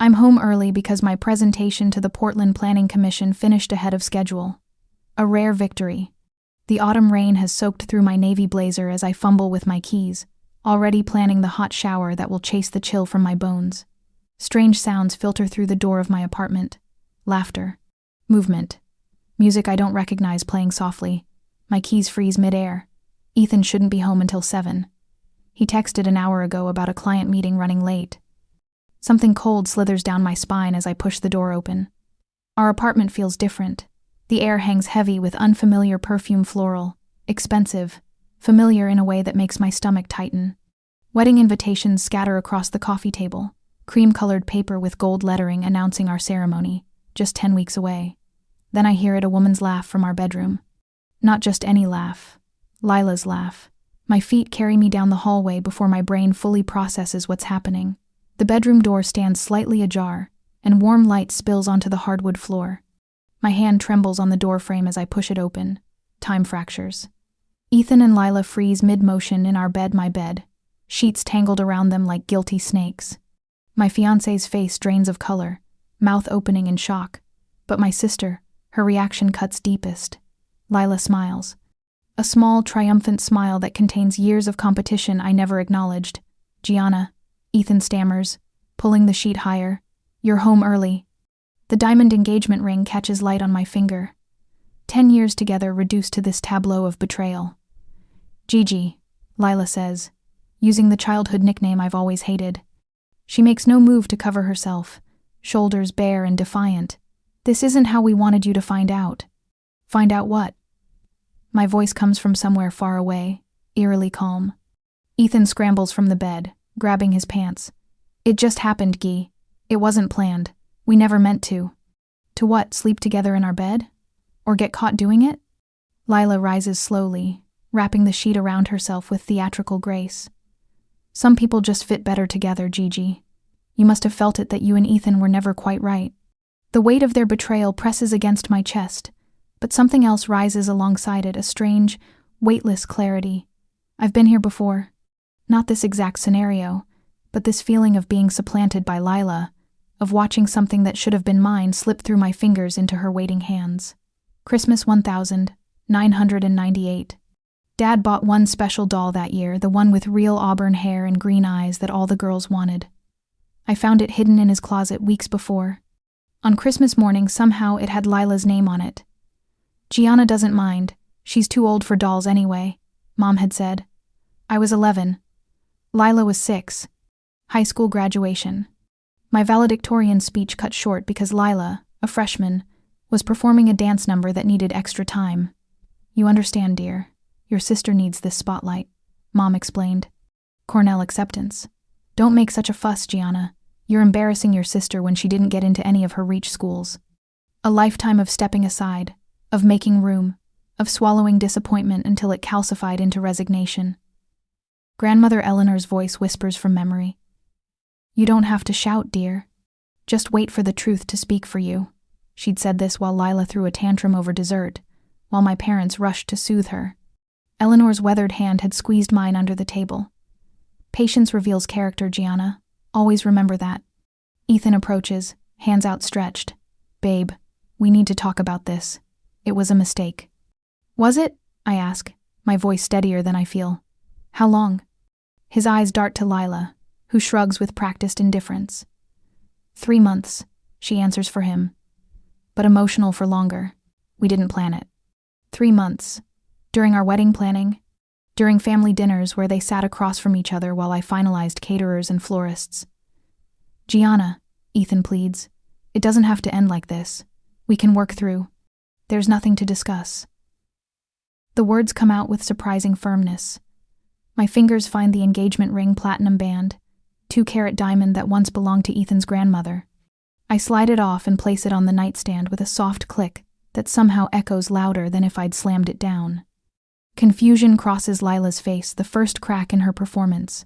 I'm home early because my presentation to the Portland Planning Commission finished ahead of schedule. A rare victory. The autumn rain has soaked through my navy blazer as I fumble with my keys, already planning the hot shower that will chase the chill from my bones. Strange sounds filter through the door of my apartment. Laughter. Movement. Music I don't recognize playing softly. My keys freeze mid-air. Ethan shouldn't be home until 7. He texted an hour ago about a client meeting running late. Something cold slithers down my spine as I push the door open. Our apartment feels different. The air hangs heavy with unfamiliar perfume, floral, expensive, familiar in a way that makes my stomach tighten. Wedding invitations scatter across the coffee table, cream-colored paper with gold lettering announcing our ceremony, just 10 weeks away. Then I hear it, a woman's laugh from our bedroom. Not just any laugh. Lila's laugh. My feet carry me down the hallway before my brain fully processes what's happening. The bedroom door stands slightly ajar, and warm light spills onto the hardwood floor. My hand trembles on the door frame as I push it open. Time fractures. Ethan and Lila freeze mid-motion in our bed, my bed, sheets tangled around them like guilty snakes. My fiancé's face drains of color, mouth opening in shock. But my sister, her reaction cuts deepest. Lila smiles. A small, triumphant smile that contains years of competition I never acknowledged. Gianna, Ethan stammers, pulling the sheet higher. You're home early. The diamond engagement ring catches light on my finger. 10 years together reduced to this tableau of betrayal. Gigi, Lila says, using the childhood nickname I've always hated. She makes no move to cover herself, shoulders bare and defiant. This isn't how we wanted you to find out. Find out what? My voice comes from somewhere far away, eerily calm. Ethan scrambles from the bed, grabbing his pants. It just happened, Guy. It wasn't planned. We never meant to. To what, sleep together in our bed? Or get caught doing it? Lila rises slowly, wrapping the sheet around herself with theatrical grace. Some people just fit better together, Gigi. You must have felt it that you and Ethan were never quite right. The weight of their betrayal presses against my chest, but something else rises alongside it, a strange, weightless clarity. I've been here before. Not this exact scenario, but this feeling of being supplanted by Lila, of watching something that should have been mine slip through my fingers into her waiting hands. Christmas 1998. Dad bought one special doll that year, the one with real auburn hair and green eyes that all the girls wanted. I found it hidden in his closet weeks before. On Christmas morning, somehow it had Lila's name on it. Gianna doesn't mind. She's too old for dolls anyway, Mom had said. I was 11. Lila was 6. High school graduation. My valedictorian speech cut short because Lila, a freshman, was performing a dance number that needed extra time. You understand, dear. Your sister needs this spotlight, Mom explained. Cornell acceptance. Don't make such a fuss, Gianna. You're embarrassing your sister when she didn't get into any of her reach schools. A lifetime of stepping aside, of making room, of swallowing disappointment until it calcified into resignation. Grandmother Eleanor's voice whispers from memory. You don't have to shout, dear. Just wait for the truth to speak for you. She'd said this while Lila threw a tantrum over dessert, while my parents rushed to soothe her. Eleanor's weathered hand had squeezed mine under the table. Patience reveals character, Gianna. Always remember that. Ethan approaches, hands outstretched. Babe, we need to talk about this. It was a mistake. Was it? I ask, my voice steadier than I feel. How long? His eyes dart to Lila, who shrugs with practiced indifference. 3 months, she answers for him. But emotional for longer. We didn't plan it. 3 months. During our wedding planning, during family dinners where they sat across from each other while I finalized caterers and florists. Gianna, Ethan pleads, it doesn't have to end like this. We can work through. There's nothing to discuss. The words come out with surprising firmness. My fingers find the engagement ring platinum band, 2-carat diamond that once belonged to Ethan's grandmother. I slide it off and place it on the nightstand with a soft click that somehow echoes louder than if I'd slammed it down. Confusion crosses Lila's face, the first crack in her performance.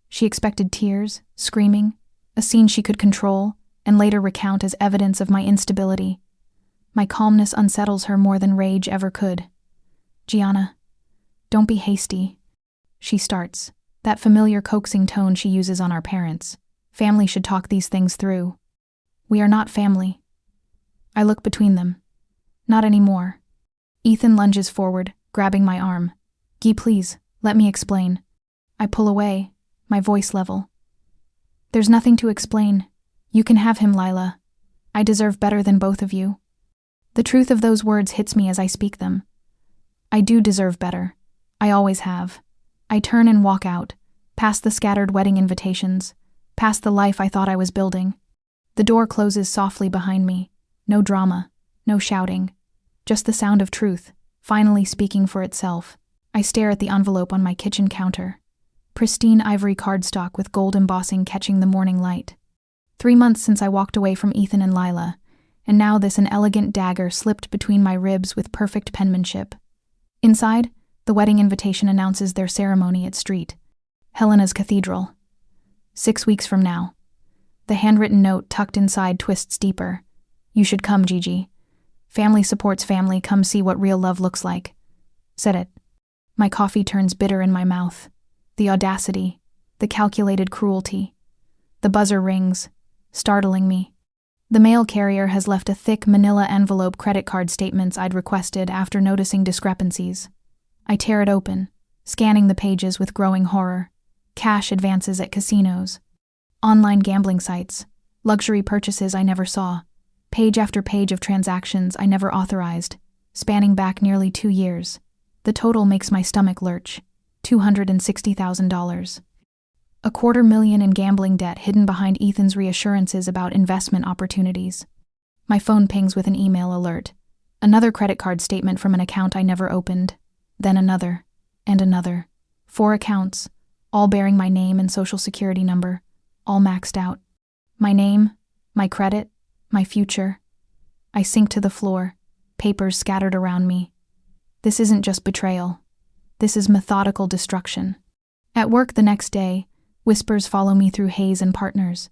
She expected tears, screaming, a scene she could control, and later recount as evidence of my instability. My calmness unsettles her more than rage ever could. Gianna, don't be hasty. She starts, that familiar coaxing tone she uses on our parents. Family should talk these things through. We are not family. I look between them. Not anymore. Ethan lunges forward, grabbing my arm. Guy, please, let me explain. I pull away, my voice level. There's nothing to explain. You can have him, Lila. I deserve better than both of you. The truth of those words hits me as I speak them. I do deserve better. I always have. I turn and walk out, past the scattered wedding invitations, past the life I thought I was building. The door closes softly behind me. No drama, no shouting. Just the sound of truth, finally speaking for itself. I stare at the envelope on my kitchen counter. Pristine ivory cardstock with gold embossing catching the morning light. 3 months since I walked away from Ethan and Lila, and now an elegant dagger slipped between my ribs with perfect penmanship. Inside, the wedding invitation announces their ceremony at St. Helena's Cathedral. 6 weeks from now. The handwritten note tucked inside twists deeper. You should come, Gigi. Family supports family, come see what real love looks like. Said it. My coffee turns bitter in my mouth. The audacity, the calculated cruelty. The buzzer rings, startling me. The mail carrier has left a thick manila envelope credit card statements I'd requested after noticing discrepancies. I tear it open, scanning the pages with growing horror. Cash advances at casinos. Online gambling sites. Luxury purchases I never saw. Page after page of transactions I never authorized, spanning back nearly 2 years. The total makes my stomach lurch. $260,000. $250,000 in gambling debt hidden behind Ethan's reassurances about investment opportunities. My phone pings with an email alert. Another credit card statement from an account I never opened. Then another. And another. 4 accounts, all bearing my name and social security number, all maxed out. My name, my credit, my future. I sink to the floor, papers scattered around me. This isn't just betrayal. This is methodical destruction. At work the next day, whispers follow me through Hayes and Partners,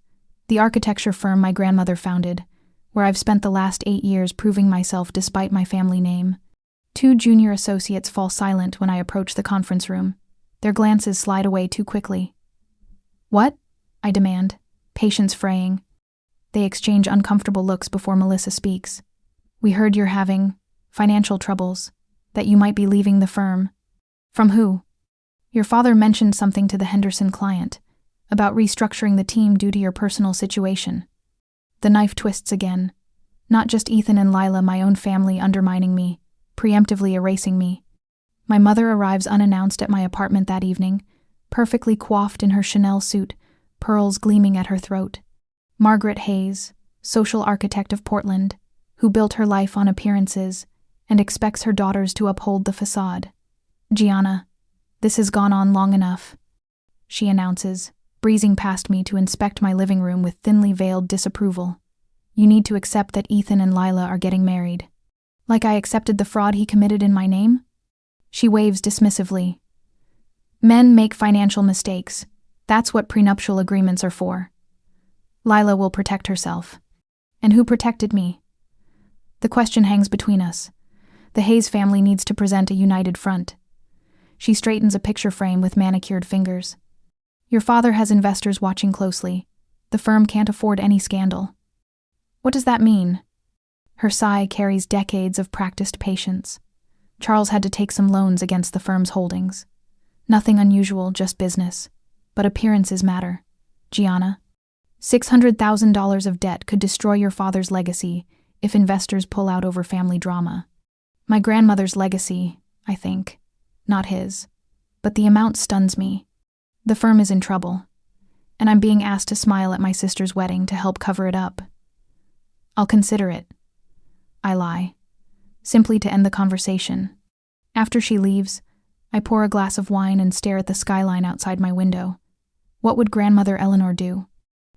the architecture firm my grandmother founded, where I've spent the last 8 years proving myself despite my family name. 2 junior associates fall silent when I approach the conference room. Their glances slide away too quickly. What? I demand, patience fraying. They exchange uncomfortable looks before Melissa speaks. We heard you're having financial troubles, that you might be leaving the firm. From who? Your father mentioned something to the Henderson client, about restructuring the team due to your personal situation. The knife twists again. Not just Ethan and Lila, my own family undermining me, preemptively erasing me. My mother arrives unannounced at my apartment that evening, perfectly coiffed in her Chanel suit, pearls gleaming at her throat. Margaret Hayes, social architect of Portland, who built her life on appearances and expects her daughters to uphold the facade. Gianna, this has gone on long enough, she announces, breezing past me to inspect my living room with thinly veiled disapproval. You need to accept that Ethan and Lila are getting married. Like I accepted the fraud he committed in my name? She waves dismissively. Men make financial mistakes. That's what prenuptial agreements are for. Lila will protect herself. And who protected me? The question hangs between us. The Hayes family needs to present a united front. She straightens a picture frame with manicured fingers. Your father has investors watching closely. The firm can't afford any scandal. What does that mean? Her sigh carries decades of practiced patience. Charles had to take some loans against the firm's holdings. Nothing unusual, just business. But appearances matter. Gianna, $600,000 of debt could destroy your father's legacy if investors pull out over family drama. My grandmother's legacy, I think. Not his. But the amount stuns me. The firm is in trouble, and I'm being asked to smile at my sister's wedding to help cover it up. I'll consider it. I lie, simply to end the conversation. After she leaves, I pour a glass of wine and stare at the skyline outside my window. What would Grandmother Eleanor do?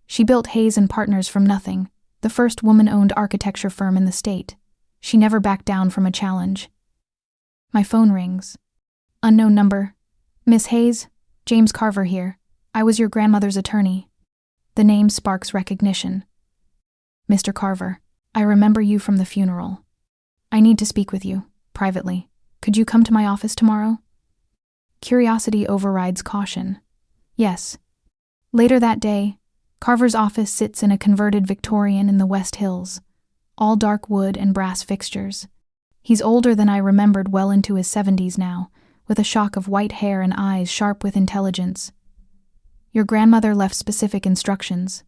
She built Hayes and Partners from nothing, the first woman-owned architecture firm in the state. She never backed down from a challenge. My phone rings. Unknown number. Miss Hayes, James Carver here. I was your grandmother's attorney. The name sparks recognition. Mr. Carver, I remember you from the funeral. I need to speak with you, privately. Could you come to my office tomorrow? Curiosity overrides caution. Yes. Later that day, Carver's office sits in a converted Victorian in the West Hills, all dark wood and brass fixtures. He's older than I remembered, well into his 70s now, with a shock of white hair and eyes sharp with intelligence. Your grandmother left specific instructions,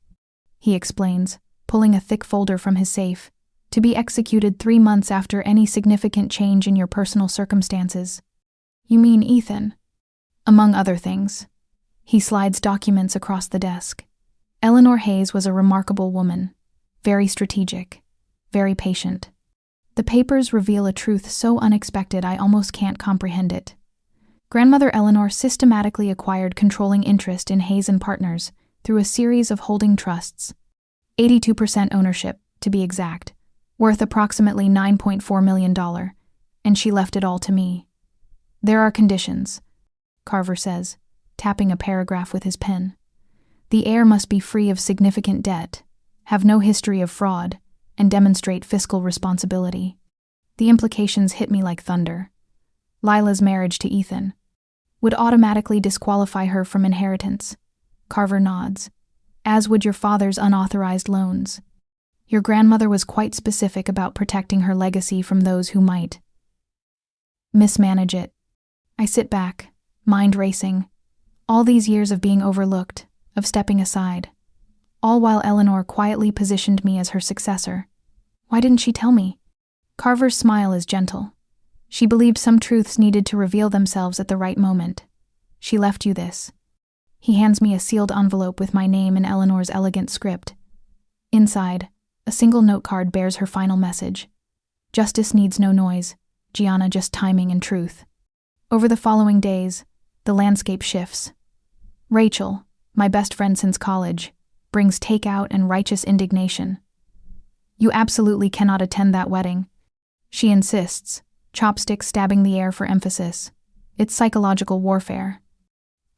he explains, pulling a thick folder from his safe, to be executed 3 months after any significant change in your personal circumstances. You mean Ethan? Among other things. He slides documents across the desk. Eleanor Hayes was a remarkable woman, very strategic, very patient. The papers reveal a truth so unexpected I almost can't comprehend it. Grandmother Eleanor systematically acquired controlling interest in Hayes and Partners through a series of holding trusts, 82% ownership, to be exact, worth approximately $9.4 million, and she left it all to me. There are conditions, Carver says, tapping a paragraph with his pen. The heir must be free of significant debt, have no history of fraud, and demonstrate fiscal responsibility. The implications hit me like thunder. Lila's marriage to Ethan would automatically disqualify her from inheritance. Carver nods. As would your father's unauthorized loans. Your grandmother was quite specific about protecting her legacy from those who might mismanage it. I sit back, mind racing. All these years of being overlooked, of stepping aside. All while Eleanor quietly positioned me as her successor. Why didn't she tell me? Carver's smile is gentle. She believed some truths needed to reveal themselves at the right moment. She left you this. He hands me a sealed envelope with my name in Eleanor's elegant script. Inside, a single note card bears her final message. Justice needs no noise, Gianna, just timing and truth. Over the following days, the landscape shifts. Rachel, my best friend since college, brings takeout and righteous indignation. You absolutely cannot attend that wedding. She insists, chopsticks stabbing the air for emphasis. It's psychological warfare.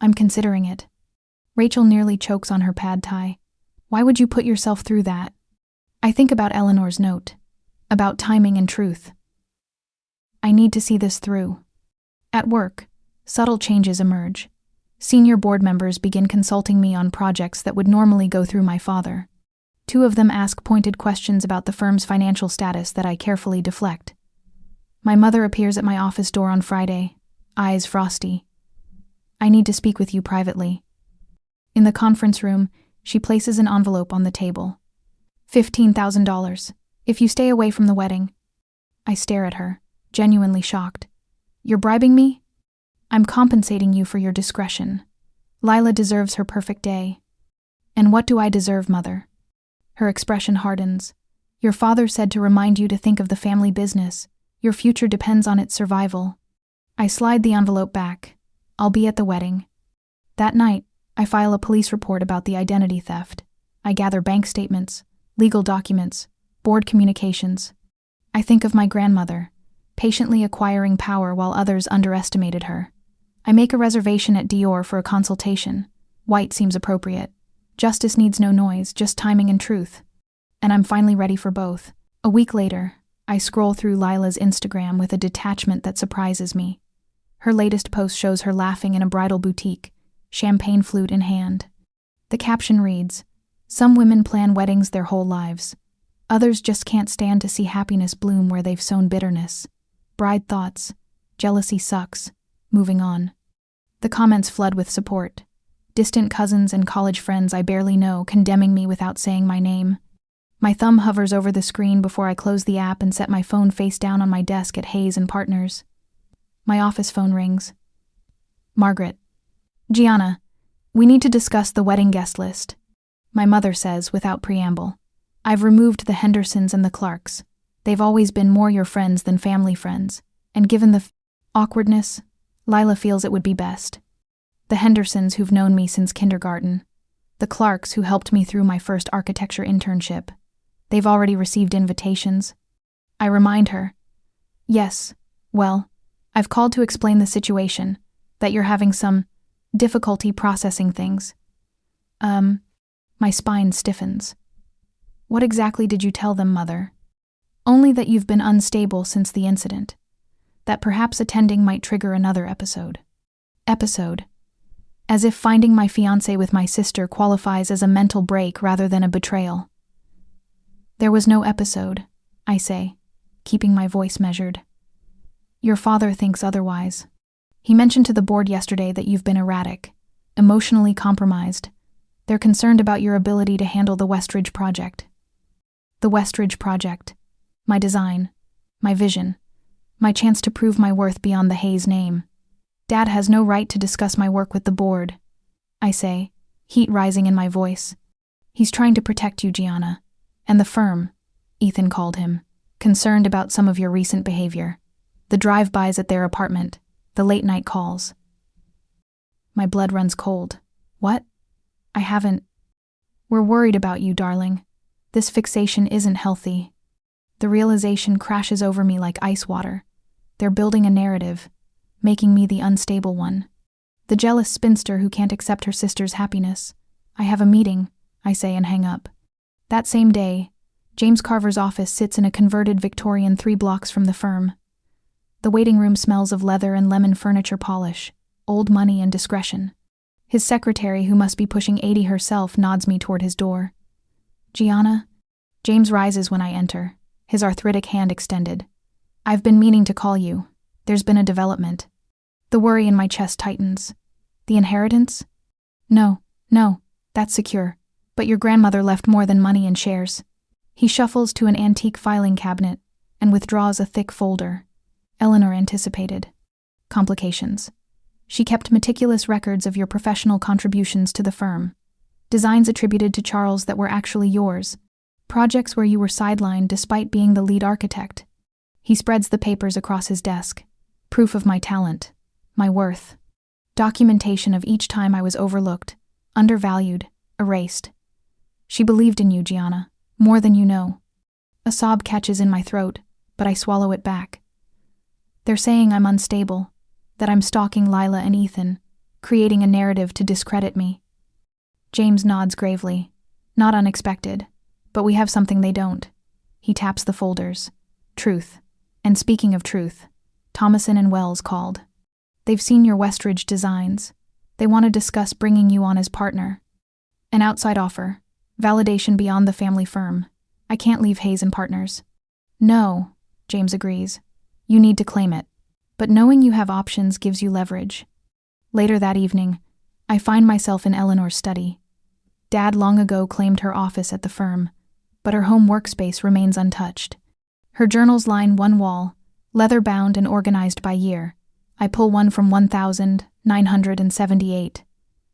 I'm considering it. Rachel nearly chokes on her pad thai. Why would you put yourself through that? I think about Eleanor's note, about timing and truth. I need to see this through. At work, subtle changes emerge. Senior board members begin consulting me on projects that would normally go through my father. 2 of them ask pointed questions about the firm's financial status that I carefully deflect. My mother appears at my office door on Friday, eyes frosty. I need to speak with you privately. In the conference room, she places an envelope on the table. $15,000, if you stay away from the wedding. I stare at her, genuinely shocked. You're bribing me? I'm compensating you for your discretion. Lila deserves her perfect day. And what do I deserve, Mother? Her expression hardens. Your father said to remind you to think of the family business. Your future depends on its survival. I slide the envelope back. I'll be at the wedding. That night, I file a police report about the identity theft. I gather bank statements, legal documents, board communications. I think of my grandmother, patiently acquiring power while others underestimated her. I make a reservation at Dior for a consultation. White seems appropriate. Justice needs no noise, just timing and truth. And I'm finally ready for both. A week later, I scroll through Lila's Instagram with a detachment that surprises me. Her latest post shows her laughing in a bridal boutique, champagne flute in hand. The caption reads, "Some women plan weddings their whole lives. Others just can't stand to see happiness bloom where they've sown bitterness. Bride thoughts. Jealousy sucks. Moving on." The comments flood with support. Distant cousins and college friends I barely know condemning me without saying my name. My thumb hovers over the screen before I close the app and set my phone face down on my desk at Hayes and Partners. My office phone rings. Margaret. Gianna, we need to discuss the wedding guest list. My mother says without preamble. I've removed the Hendersons and the Clarks. They've always been more your friends than family friends, and given the awkwardness, Lila feels it would be best. The Hendersons who've known me since kindergarten. The Clarks who helped me through my first architecture internship. They've already received invitations. I remind her. Yes, well, I've called to explain the situation, that you're having some difficulty processing things. My spine stiffens. What exactly did you tell them, Mother? Only that you've been unstable since the incident. That perhaps attending might trigger another episode. as if finding my fiancé with my sister qualifies as a mental break rather than a betrayal. There was no episode, I say, keeping my voice measured. Your father thinks otherwise. He mentioned to the board yesterday that you've been erratic, emotionally compromised. They're concerned about your ability to handle the Westridge project. The Westridge project. My design. My vision. My chance to prove my worth beyond the Hayes name. Dad has no right to discuss my work with the board, I say, heat rising in my voice. He's trying to protect you, Gianna. And the firm, Ethan called him, concerned about some of your recent behavior. The drive-bys at their apartment, the late-night calls. My blood runs cold. What? I haven't. We're worried about you, darling. This fixation isn't healthy. The realization crashes over me like ice water. They're building a narrative, making me the unstable one. The jealous spinster who can't accept her sister's happiness. I have a meeting, I say and hang up. That same day, James Carver's office sits in a converted Victorian 3 blocks from the firm. The waiting room smells of leather and lemon furniture polish, old money and discretion. His secretary, who must be pushing 80 herself, nods me toward his door. Gianna? James rises when I enter, his arthritic hand extended. I've been meaning to call you. There's been a development. The worry in my chest tightens. The inheritance? No, that's secure. But your grandmother left more than money in shares. He shuffles to an antique filing cabinet and withdraws a thick folder. Eleanor anticipated. Complications. She kept meticulous records of your professional contributions to the firm. Designs attributed to Charles that were actually yours. Projects where you were sidelined despite being the lead architect. He spreads the papers across his desk. Proof of my talent. My worth. Documentation of each time I was overlooked, undervalued, erased. She believed in you, Gianna, more than you know. A sob catches in my throat, but I swallow it back. They're saying I'm unstable, that I'm stalking Lila and Ethan, creating a narrative to discredit me. James nods gravely. Not unexpected, but we have something they don't. He taps the folders. Truth. And speaking of truth, Thomason and Wells called. They've seen your Westridge designs. They want to discuss bringing you on as partner. An outside offer. Validation beyond the family firm. I can't leave Hayes and Partners. No, James agrees. You need to claim it. But knowing you have options gives you leverage. Later that evening, I find myself in Eleanor's study. Dad long ago claimed her office at the firm, but her home workspace remains untouched. Her journals line one wall, leather-bound and organized by year. I pull one from 1978.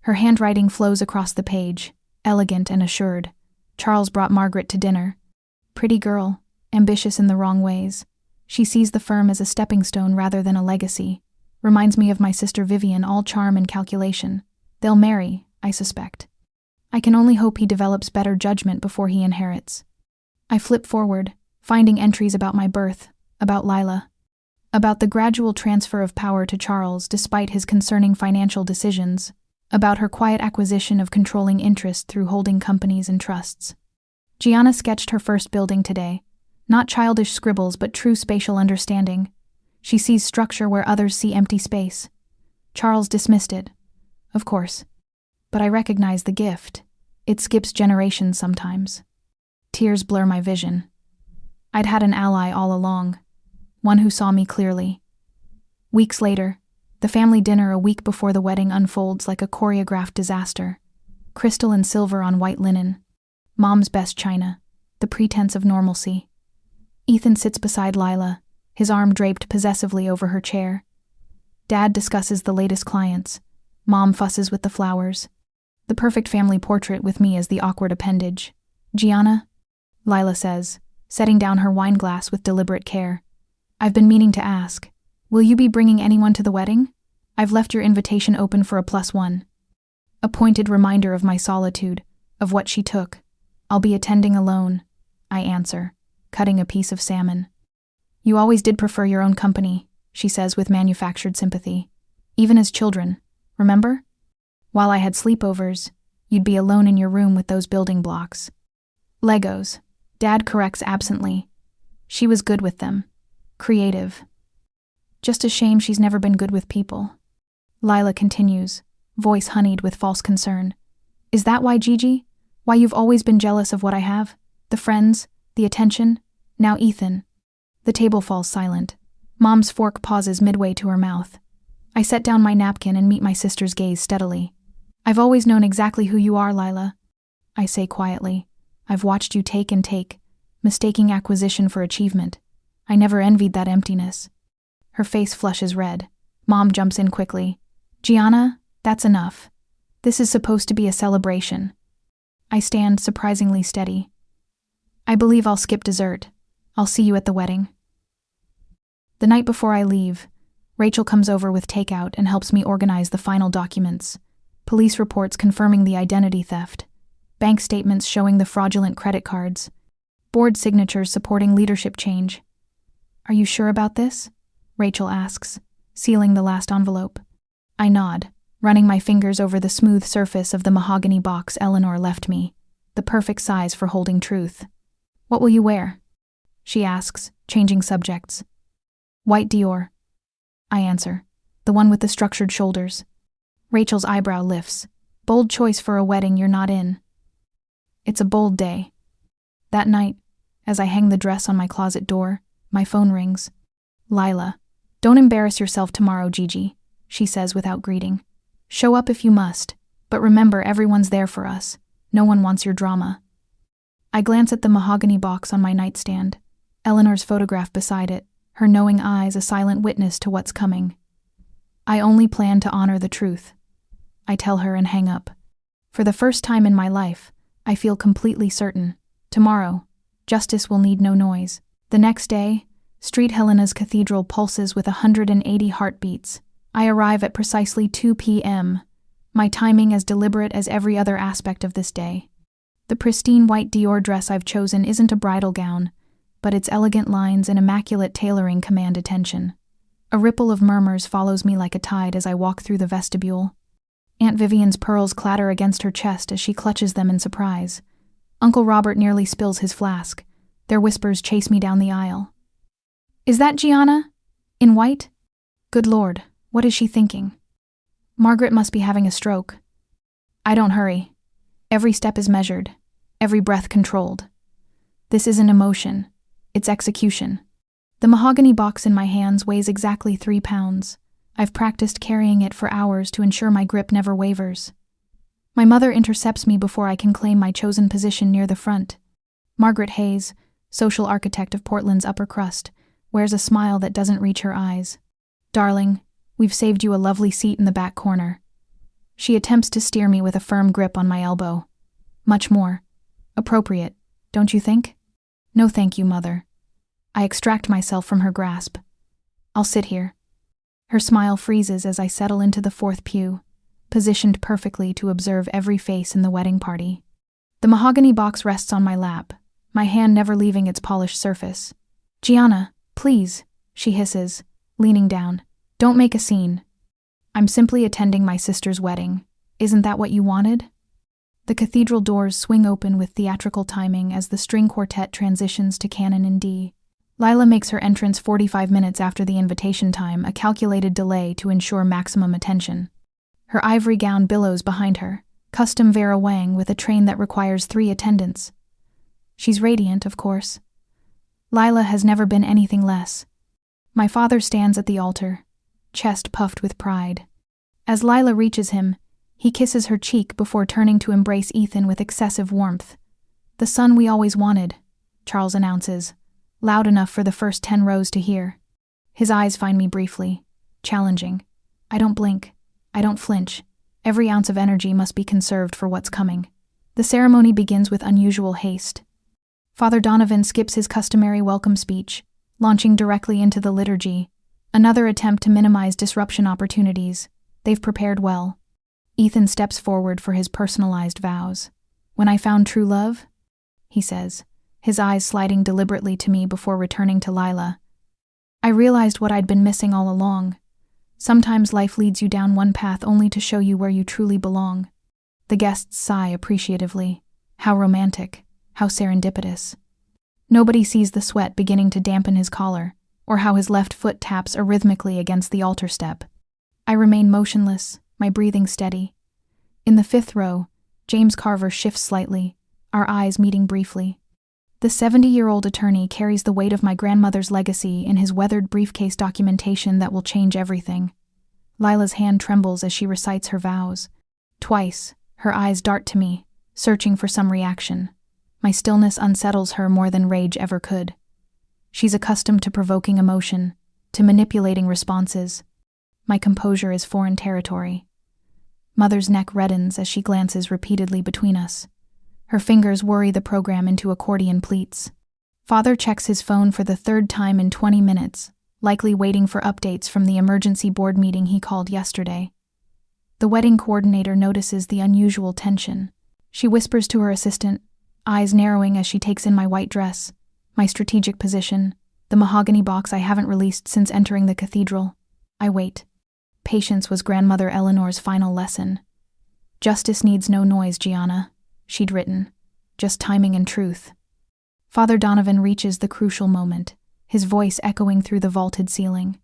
Her handwriting flows across the page, elegant and assured. Charles brought Margaret to dinner. Pretty girl, ambitious in the wrong ways. She sees the firm as a stepping stone rather than a legacy. Reminds me of my sister Vivian, all charm and calculation. They'll marry, I suspect. I can only hope he develops better judgment before he inherits. I flip forward, finding entries about my birth, about Lila, about the gradual transfer of power to Charles despite his concerning financial decisions, about her quiet acquisition of controlling interest through holding companies and trusts. Gianna sketched her first building today. Not childish scribbles, but true spatial understanding. She sees structure where others see empty space. Charles dismissed it, of course. But I recognize the gift. It skips generations sometimes. Tears blur my vision. I'd had an ally all along, one who saw me clearly. Weeks later, the family dinner a week before the wedding unfolds like a choreographed disaster. Crystal and silver on white linen. Mom's best china. The pretense of normalcy. Ethan sits beside Lila, his arm draped possessively over her chair. Dad discusses the latest clients. Mom fusses with the flowers. The perfect family portrait with me as the awkward appendage. Gianna? Lila says, setting down her wine glass with deliberate care. I've been meaning to ask. Will you be bringing anyone to the wedding? I've left your invitation open for a +1. A pointed reminder of my solitude, of what she took. I'll be attending alone, I answer, cutting a piece of salmon. You always did prefer your own company, she says with manufactured sympathy. Even as children, remember? While I had sleepovers, you'd be alone in your room with those building blocks. Legos, Dad corrects absently. She was good with them. Creative. Just a shame she's never been good with people. Lila continues, voice honeyed with false concern. Is that why, Gigi? Why you've always been jealous of what I have? The friends, the attention, now Ethan. The table falls silent. Mom's fork pauses midway to her mouth. I set down my napkin and meet my sister's gaze steadily. I've always known exactly who you are, Lila, I say quietly. I've watched you take and take, mistaking acquisition for achievement. I never envied that emptiness. Her face flushes red. Mom jumps in quickly. Gianna, that's enough. This is supposed to be a celebration. I stand surprisingly steady. I believe I'll skip dessert. I'll see you at the wedding. The night before I leave, Rachel comes over with takeout and helps me organize the final documents. Police reports confirming the identity theft. Bank statements showing the fraudulent credit cards. Board signatures supporting leadership change. Are you sure about this? Rachel asks, sealing the last envelope. I nod, running my fingers over the smooth surface of the mahogany box Eleanor left me, the perfect size for holding truth. What will you wear? She asks, changing subjects. White Dior. I answer, the one with the structured shoulders. Rachel's eyebrow lifts. Bold choice for a wedding you're not in. It's a bold day. That night, as I hang the dress on my closet door, my phone rings. Lila, don't embarrass yourself tomorrow, Gigi, she says without greeting. Show up if you must, but remember everyone's there for us. No one wants your drama. I glance at the mahogany box on my nightstand, Eleanor's photograph beside it, her knowing eyes a silent witness to what's coming. I only plan to honor the truth. I tell her and hang up. For the first time in my life, I feel completely certain. Tomorrow, justice will need no noise. The next day, Street Helena's cathedral pulses with 180 heartbeats. I arrive at precisely 2 p.m., my timing as deliberate as every other aspect of this day. The pristine white Dior dress I've chosen isn't a bridal gown, but its elegant lines and immaculate tailoring command attention. A ripple of murmurs follows me like a tide as I walk through the vestibule. Aunt Vivian's pearls clatter against her chest as she clutches them in surprise. Uncle Robert nearly spills his flask. Their whispers chase me down the aisle. Is that Gianna? In white? Good Lord, what is she thinking? Margaret must be having a stroke. I don't hurry. Every step is measured, every breath controlled. This isn't emotion, it's execution. The mahogany box in my hands weighs exactly 3 pounds. I've practiced carrying it for hours to ensure my grip never wavers. My mother intercepts me before I can claim my chosen position near the front. Margaret Hayes, social architect of Portland's upper crust, wears a smile that doesn't reach her eyes. Darling, we've saved you a lovely seat in the back corner. She attempts to steer me with a firm grip on my elbow. Much more. Appropriate, don't you think? No thank you, Mother. I extract myself from her grasp. I'll sit here. Her smile freezes as I settle into the 4th pew, positioned perfectly to observe every face in the wedding party. The mahogany box rests on my lap, my hand never leaving its polished surface. Gianna, please, she hisses, leaning down. Don't make a scene. I'm simply attending my sister's wedding. Isn't that what you wanted? The cathedral doors swing open with theatrical timing as the string quartet transitions to canon in D. Lila makes her entrance 45 minutes after the invitation time, a calculated delay to ensure maximum attention. Her ivory gown billows behind her, custom Vera Wang with a train that requires 3 attendants. She's radiant, of course. Lila has never been anything less. My father stands at the altar, chest puffed with pride. As Lila reaches him, he kisses her cheek before turning to embrace Ethan with excessive warmth. The son we always wanted, Charles announces, loud enough for the first 10 rows to hear. His eyes find me briefly, challenging. I don't blink. I don't flinch. Every ounce of energy must be conserved for what's coming. The ceremony begins with unusual haste. Father Donovan skips his customary welcome speech, launching directly into the liturgy, another attempt to minimize disruption opportunities. They've prepared well. Ethan steps forward for his personalized vows. When I found true love, he says, his eyes sliding deliberately to me before returning to Lila. I realized what I'd been missing all along. Sometimes life leads you down one path only to show you where you truly belong. The guests sigh appreciatively. How romantic, how serendipitous. Nobody sees the sweat beginning to dampen his collar, or how his left foot taps arrhythmically against the altar step. I remain motionless, my breathing steady. In the fifth row, James Carver shifts slightly, our eyes meeting briefly. The 70-year-old attorney carries the weight of my grandmother's legacy in his weathered briefcase documentation that will change everything. Lila's hand trembles as she recites her vows. Twice, her eyes dart to me, searching for some reaction. My stillness unsettles her more than rage ever could. She's accustomed to provoking emotion, to manipulating responses. My composure is foreign territory. Mother's neck reddens as she glances repeatedly between us. Her fingers worry the program into accordion pleats. Father checks his phone for the third time in 20 minutes, likely waiting for updates from the emergency board meeting he called yesterday. The wedding coordinator notices the unusual tension. She whispers to her assistant, eyes narrowing as she takes in my white dress, my strategic position, the mahogany box I haven't released since entering the cathedral. I wait. Patience was Grandmother Eleanor's final lesson. Justice needs no noise, Gianna, she'd written. Just timing and truth. Father Donovan reaches the crucial moment, his voice echoing through the vaulted ceiling.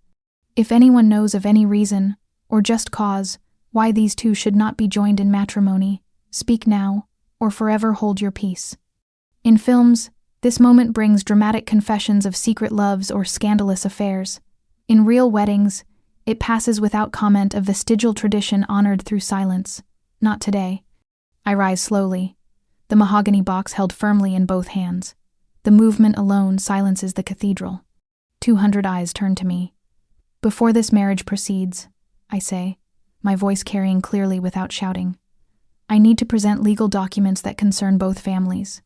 If anyone knows of any reason, or just cause, why these two should not be joined in matrimony, speak now, or forever hold your peace. In films, this moment brings dramatic confessions of secret loves or scandalous affairs. In real weddings, it passes without comment, a vestigial tradition honored through silence. Not today. I rise slowly, the mahogany box held firmly in both hands. The movement alone silences the cathedral. 200 eyes turn to me. Before this marriage proceeds, I say, my voice carrying clearly without shouting, I need to present legal documents that concern both families.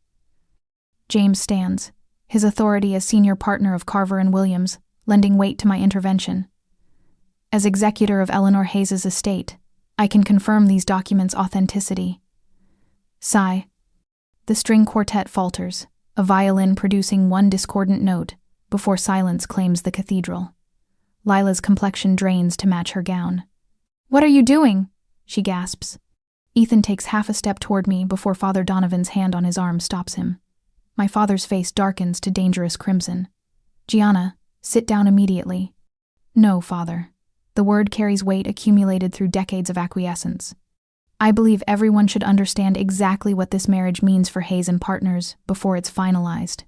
James stands, his authority as senior partner of Carver and Williams, lending weight to my intervention. As executor of Eleanor Hayes's estate, I can confirm these documents' authenticity. Sigh. The string quartet falters, a violin producing one discordant note, before silence claims the cathedral. Lila's complexion drains to match her gown. "What are you doing?" she gasps. Ethan takes half a step toward me before Father Donovan's hand on his arm stops him. My father's face darkens to dangerous crimson. "Gianna, sit down immediately." "No, Father." The word carries weight accumulated through decades of acquiescence. I believe everyone should understand exactly what this marriage means for Hayes and partners before it's finalized.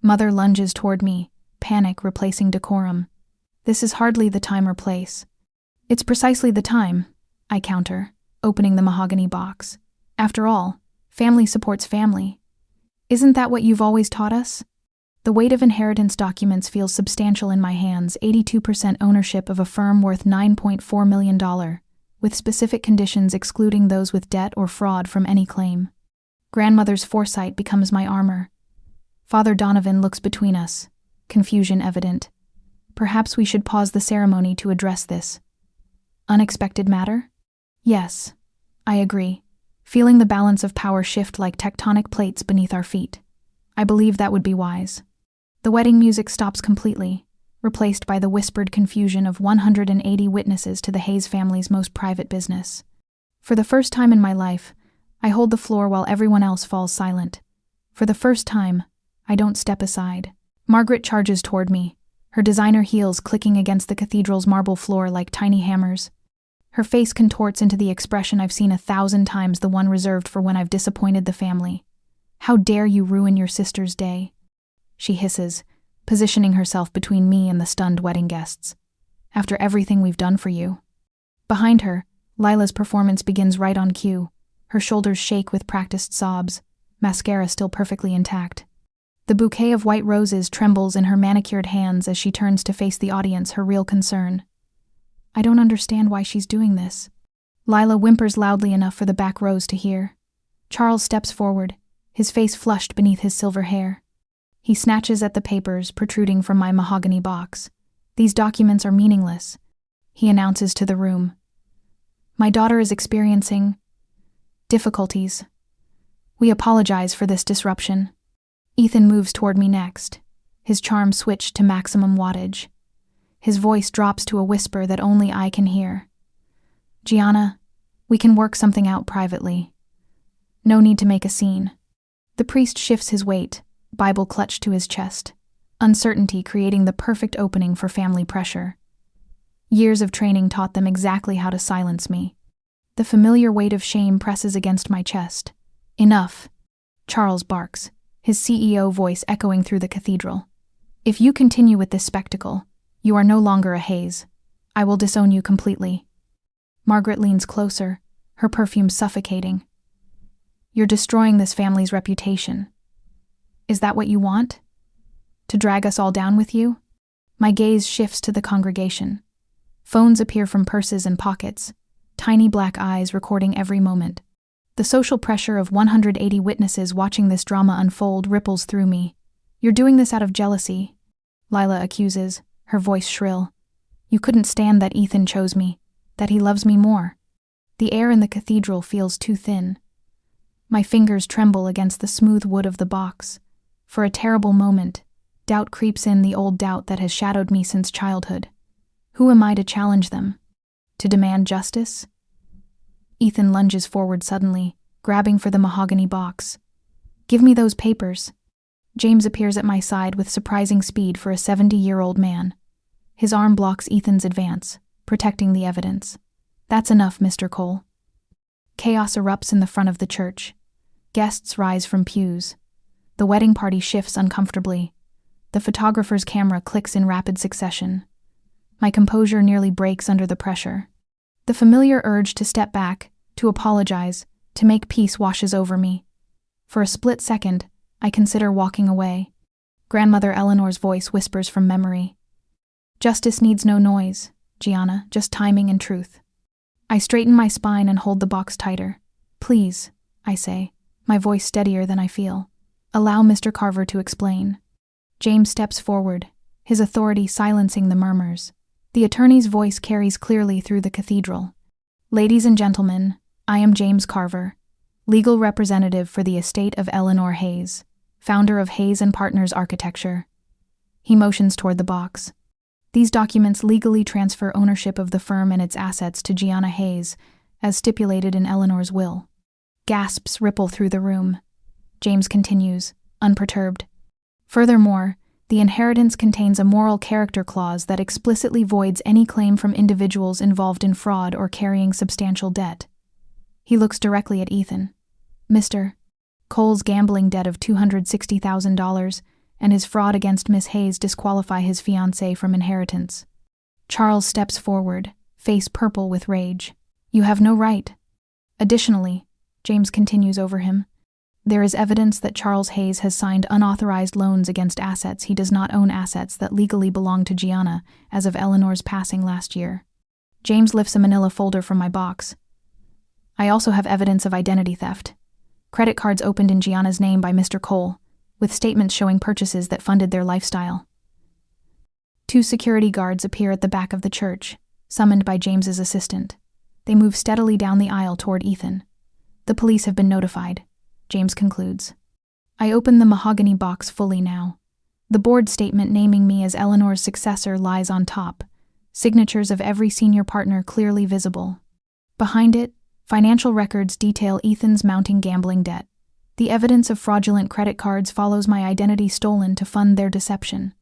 Mother lunges toward me, panic replacing decorum. "This is hardly the time or place." "It's precisely the time," I counter, opening the mahogany box. "After all, family supports family. Isn't that what you've always taught us?" The weight of inheritance documents feels substantial in my hands, 82% ownership of a firm worth $9.4 million, with specific conditions excluding those with debt or fraud from any claim. Grandmother's foresight becomes my armor. Father Donovan looks between us, confusion evident. Perhaps we should pause the ceremony to address this. Unexpected matter? Yes, I agree, feeling the balance of power shift like tectonic plates beneath our feet. I believe that would be wise. The wedding music stops completely, replaced by the whispered confusion of 180 witnesses to the Hayes family's most private business. For the first time in my life, I hold the floor while everyone else falls silent. For the first time, I don't step aside. Margaret charges toward me, her designer heels clicking against the cathedral's marble floor like tiny hammers. Her face contorts into the expression I've seen 1,000 times, the one reserved for when I've disappointed the family. "How dare you ruin your sister's day?" she hisses, positioning herself between me and the stunned wedding guests. "After everything we've done for you." Behind her, Lila's performance begins right on cue. Her shoulders shake with practiced sobs, mascara still perfectly intact. The bouquet of white roses trembles in her manicured hands as she turns to face the audience, her real concern. "I don't understand why she's doing this." Lila whimpers loudly enough for the back rows to hear. Charles steps forward, his face flushed beneath his silver hair. He snatches at the papers protruding from my mahogany box. "These documents are meaningless," he announces to the room. "My daughter is experiencing difficulties. We apologize for this disruption." Ethan moves toward me next, his charm switched to maximum wattage. His voice drops to a whisper that only I can hear. "Gianna, we can work something out privately. No need to make a scene." The priest shifts his weight, Bible clutched to his chest, uncertainty creating the perfect opening for family pressure. Years of training taught them exactly how to silence me. The familiar weight of shame presses against my chest. Enough, Charles barks, his CEO voice echoing through the cathedral. If you continue with this spectacle, you are no longer a Hayes. I will disown you completely. Margaret leans closer, her perfume suffocating. You're destroying this family's reputation. Is that what you want? To drag us all down with you? My gaze shifts to the congregation. Phones appear from purses and pockets, tiny black eyes recording every moment. The social pressure of 180 witnesses watching this drama unfold ripples through me. You're doing this out of jealousy, Lila accuses, her voice shrill. You couldn't stand that Ethan chose me, that he loves me more. The air in the cathedral feels too thin. My fingers tremble against the smooth wood of the box. For a terrible moment, doubt creeps in, the old doubt that has shadowed me since childhood. Who am I to challenge them? To demand justice? Ethan lunges forward suddenly, grabbing for the mahogany box. Give me those papers. James appears at my side with surprising speed for a 70-year-old man. His arm blocks Ethan's advance, protecting the evidence. That's enough, Mr. Cole. Chaos erupts in the front of the church. Guests rise from pews. The wedding party shifts uncomfortably. The photographer's camera clicks in rapid succession. My composure nearly breaks under the pressure. The familiar urge to step back, to apologize, to make peace washes over me. For a split second, I consider walking away. Grandmother Eleanor's voice whispers from memory. Justice needs no noise, Gianna, just timing and truth. I straighten my spine and hold the box tighter. Please, I say, my voice steadier than I feel. Allow Mr. Carver to explain. James steps forward, his authority silencing the murmurs. The attorney's voice carries clearly through the cathedral. Ladies and gentlemen, I am James Carver, legal representative for the estate of Eleanor Hayes, founder of Hayes & Partners Architecture. He motions toward the box. These documents legally transfer ownership of the firm and its assets to Gianna Hayes, as stipulated in Eleanor's will. Gasps ripple through the room. James continues, unperturbed. Furthermore, the inheritance contains a moral character clause that explicitly voids any claim from individuals involved in fraud or carrying substantial debt. He looks directly at Ethan. Mr. Cole's gambling debt of $260,000 and his fraud against Miss Hayes disqualify his fiancé from inheritance. Charles steps forward, face purple with rage. You have no right. Additionally, James continues over him, there is evidence that Charles Hayes has signed unauthorized loans against assets he does not own, assets that legally belong to Gianna as of Eleanor's passing last year. James lifts a manila folder from my box. I also have evidence of identity theft. Credit cards opened in Gianna's name by Mr. Cole, with statements showing purchases that funded their lifestyle. 2 security guards appear at the back of the church, summoned by James's assistant. They move steadily down the aisle toward Ethan. The police have been notified, James concludes. I open the mahogany box fully now. The board statement naming me as Eleanor's successor lies on top, signatures of every senior partner clearly visible. Behind it, financial records detail Ethan's mounting gambling debt. The evidence of fraudulent credit cards follows my identity stolen to fund their deception.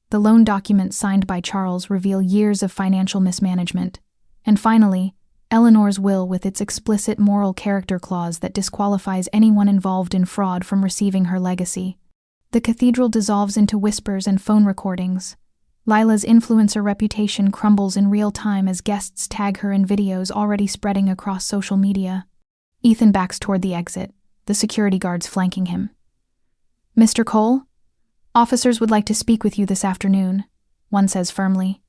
The loan documents signed by Charles reveal years of financial mismanagement. And finally, Eleanor's will with its explicit moral character clause that disqualifies anyone involved in fraud from receiving her legacy. The cathedral dissolves into whispers and phone recordings. Lila's influencer reputation crumbles in real time as guests tag her in videos already spreading across social media. Ethan backs toward the exit, the security guards flanking him. Mr. Cole? Officers would like to speak with you this afternoon, one says firmly.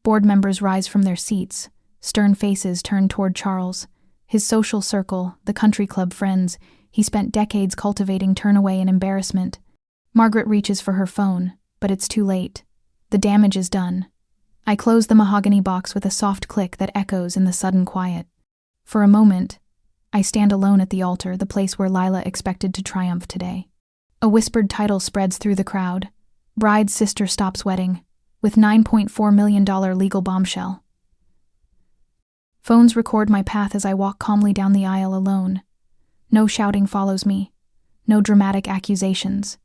Board members rise from their seats, stern faces turned toward Charles. His social circle, the country club friends he spent decades cultivating, turn away in embarrassment. Margaret reaches for her phone, but it's too late. The damage is done. I close the mahogany box with a soft click that echoes in the sudden quiet. For a moment, I stand alone at the altar, the place where Lila expected to triumph today. A whispered title spreads through the crowd. Bride's sister stops wedding, with $9.4 million legal bombshell. Phones record my path as I walk calmly down the aisle alone. No shouting follows me. No dramatic accusations.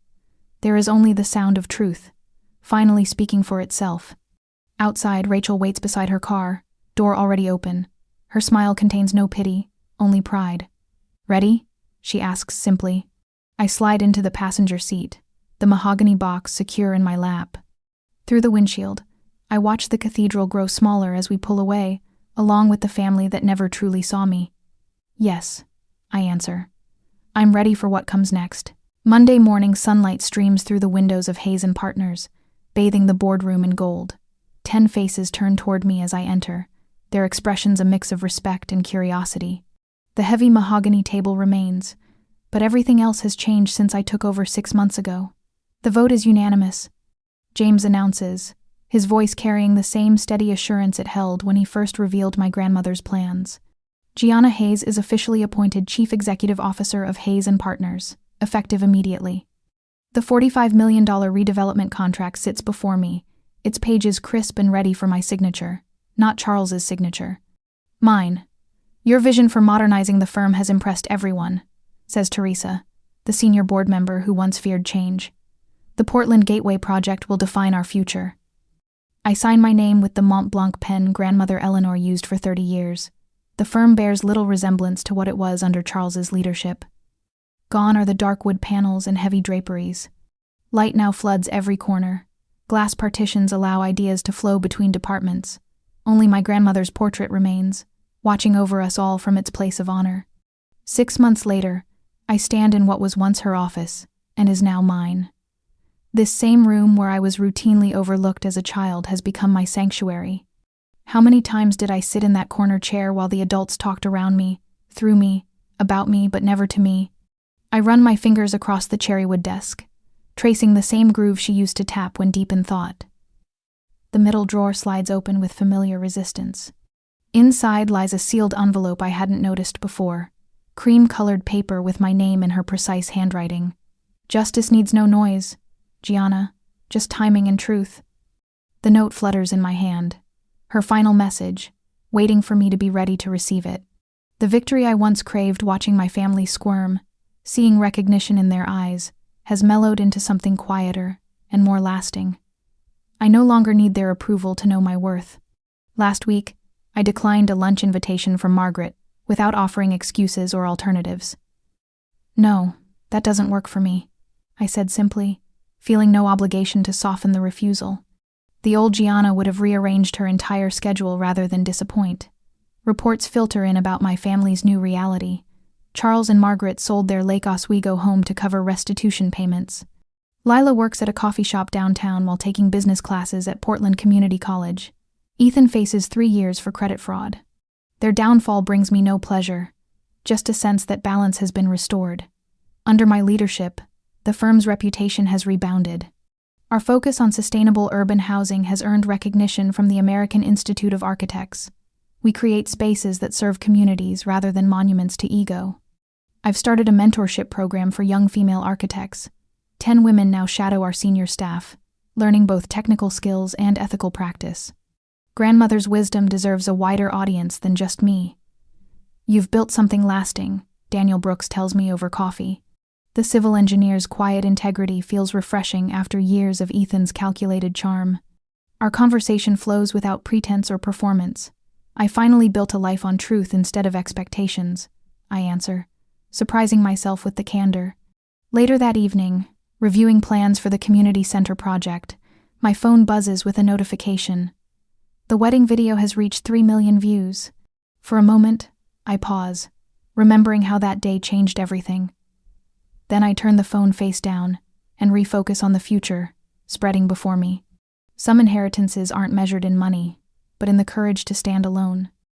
There is only the sound of truth, finally speaking for itself. Outside, Rachel waits beside her car, door already open. Her smile contains no pity, only pride. "Ready?" she asks simply. I slide into the passenger seat, the mahogany box secure in my lap. Through the windshield, I watch the cathedral grow smaller as we pull away, along with the family that never truly saw me. "Yes," I answer. I'm ready for what comes next. Monday morning sunlight streams through the windows of Hayes & Partners, bathing the boardroom in gold. 10 faces turn toward me as I enter, their expressions a mix of respect and curiosity. The heavy mahogany table remains, but everything else has changed since I took over 6 months ago. The vote is unanimous, James announces, his voice carrying the same steady assurance it held when he first revealed my grandmother's plans. Gianna Hayes is officially appointed Chief Executive Officer of Hayes & Partners, effective immediately. The $45 million redevelopment contract sits before me, its pages crisp and ready for my signature, not Charles's signature. Mine. "Your vision for modernizing the firm has impressed everyone," says Teresa, the senior board member who once feared change. "The Portland Gateway project will define our future." I sign my name with the Mont Blanc pen grandmother Eleanor used for 30 years. The firm bears little resemblance to what it was under Charles's leadership. Gone are the dark wood panels and heavy draperies. Light now floods every corner. Glass partitions allow ideas to flow between departments. Only my grandmother's portrait remains, watching over us all from its place of honor. 6 months later, I stand in what was once her office, and is now mine. This same room where I was routinely overlooked as a child has become my sanctuary. How many times did I sit in that corner chair while the adults talked around me, through me, about me, but never to me? I run my fingers across the cherrywood desk, tracing the same groove she used to tap when deep in thought. The middle drawer slides open with familiar resistance. Inside lies a sealed envelope I hadn't noticed before, cream-colored paper with my name in her precise handwriting. "Justice needs no noise, Gianna, just timing and truth." The note flutters in my hand, her final message, waiting for me to be ready to receive it. The victory I once craved watching my family squirm, seeing recognition in their eyes, has mellowed into something quieter and more lasting. I no longer need their approval to know my worth. Last week, I declined a lunch invitation from Margaret without offering excuses or alternatives. "No, that doesn't work for me," I said simply, feeling no obligation to soften the refusal. The old Gianna would have rearranged her entire schedule rather than disappoint. Reports filter in about my family's new reality. Charles and Margaret sold their Lake Oswego home to cover restitution payments. Lila works at a coffee shop downtown while taking business classes at Portland Community College. Ethan faces 3 years for credit fraud. Their downfall brings me no pleasure, just a sense that balance has been restored. Under my leadership, the firm's reputation has rebounded. Our focus on sustainable urban housing has earned recognition from the American Institute of Architects. We create spaces that serve communities rather than monuments to ego. I've started a mentorship program for young female architects. 10 women now shadow our senior staff, learning both technical skills and ethical practice. Grandmother's wisdom deserves a wider audience than just me. "You've built something lasting," Daniel Brooks tells me over coffee. The civil engineer's quiet integrity feels refreshing after years of Ethan's calculated charm. Our conversation flows without pretense or performance. "I finally built a life on truth instead of expectations," I answer, surprising myself with the candor. Later that evening, reviewing plans for the community center project, my phone buzzes with a notification. The wedding video has reached 3 million views. For a moment, I pause, remembering how that day changed everything. Then I turn the phone face down and refocus on the future, spreading before me. Some inheritances aren't measured in money, but in the courage to stand alone.